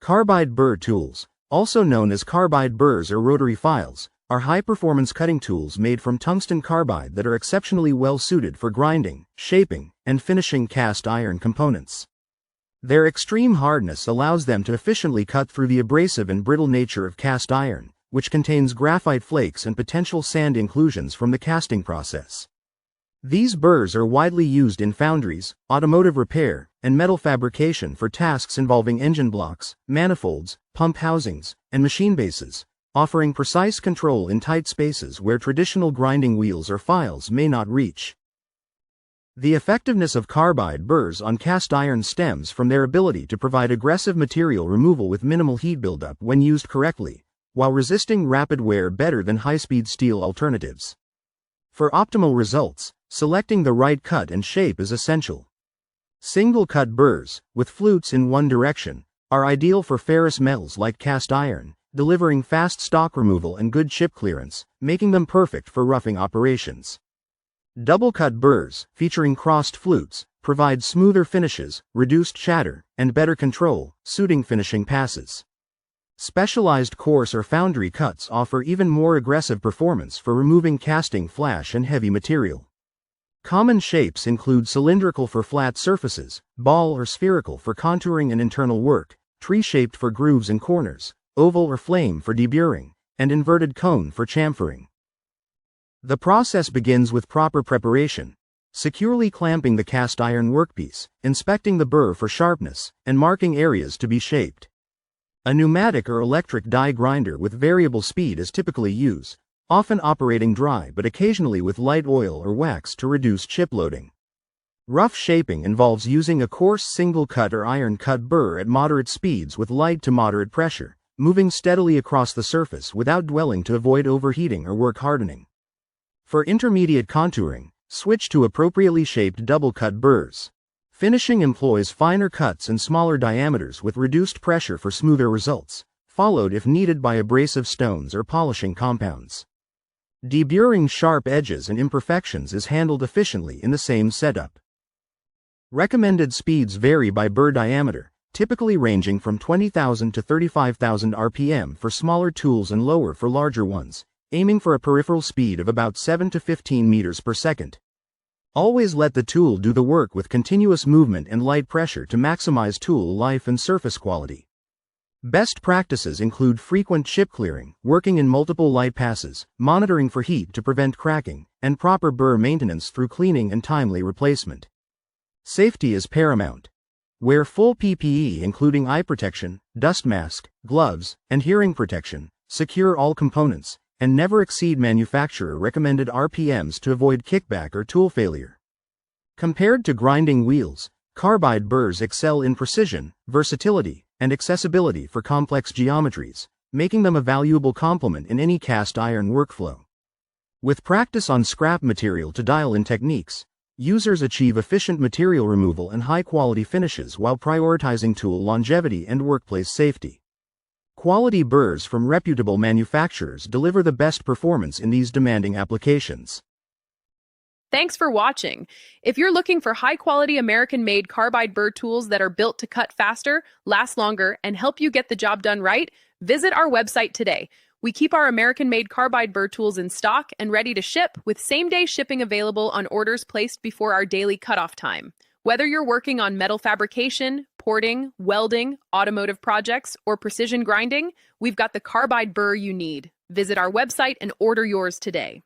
Carbide burr tools, also known as carbide burrs or rotary files, are high-performance cutting tools made from tungsten carbide that are exceptionally well suited for grinding, shaping, and finishing cast iron components. Their extreme hardness allows them to efficiently cut through the abrasive and brittle nature of cast iron, which contains graphite flakes and potential sand inclusions from the casting process. These burrs are widely used in foundries, automotive repair, and metal fabrication for tasks involving engine blocks, manifolds, pump housings, and machine bases, offering precise control in tight spaces where traditional grinding wheels or files may not reach. The effectiveness of carbide burrs on cast iron stems from their ability to provide aggressive material removal with minimal heat buildup when used correctly, while resisting rapid wear better than high-speed steel alternatives. For optimal results, selecting the right cut and shape is essential. Single-cut burrs, with flutes in one direction, are ideal for ferrous metals like cast iron, delivering fast stock removal and good chip clearance, making them perfect for roughing operations. Double-cut burrs, featuring crossed flutes, provide smoother finishes, reduced chatter, and better control, suiting finishing passes. Specialized coarse or foundry cuts offer even more aggressive performance for removing casting flash and heavy material. Common shapes include cylindrical for flat surfaces, ball or spherical for contouring and internal work, tree-shaped for grooves and corners, oval or flame for deburring, and inverted cone for chamfering. The process begins with proper preparation, securely clamping the cast iron workpiece, inspecting the burr for sharpness, and marking areas to be shaped. A pneumatic or electric die grinder with variable speed is typically used, often operating dry but occasionally with light oil or wax to reduce chip loading. Rough shaping involves using a coarse single-cut or iron-cut burr at moderate speeds with light to moderate pressure, moving steadily across the surface without dwelling to avoid overheating or work hardening. For intermediate contouring, switch to appropriately shaped double-cut burrs. Finishing employs finer cuts and smaller diameters with reduced pressure for smoother results, followed if needed by abrasive stones or polishing compounds. Deburring sharp edges and imperfections is handled efficiently in the same setup. Recommended speeds vary by burr diameter, typically ranging from 20,000 to 35,000 RPM for smaller tools and lower for larger ones, aiming for a peripheral speed of about 7 to 15 meters per second. Always let the tool do the work with continuous movement and light pressure to maximize tool life and surface quality. Best practices include frequent chip clearing, working in multiple light passes, monitoring for heat to prevent cracking, and proper burr maintenance through cleaning and timely replacement. Safety is paramount. Wear full PPE including eye protection, dust mask, gloves, and hearing protection, secure all components, and never exceed manufacturer recommended RPMs to avoid kickback or tool failure. Compared to grinding wheels, carbide burrs excel in precision, versatility, and accessibility for complex geometries, making them a valuable complement in any cast iron workflow. With practice on scrap material to dial in techniques, users achieve efficient material removal and high-quality finishes while prioritizing tool longevity and workplace safety. Quality burrs from reputable manufacturers deliver the best performance in these demanding applications. Thanks for watching. If you're looking for high-quality American-made carbide burr tools that are built to cut faster, last longer, and help you get the job done right, visit our website today. We keep our American-made carbide burr tools in stock and ready to ship, with same-day shipping available on orders placed before our daily cutoff time. Whether you're working on metal fabrication, porting, welding, automotive projects, or precision grinding, we've got the carbide burr you need. Visit our website and order yours today.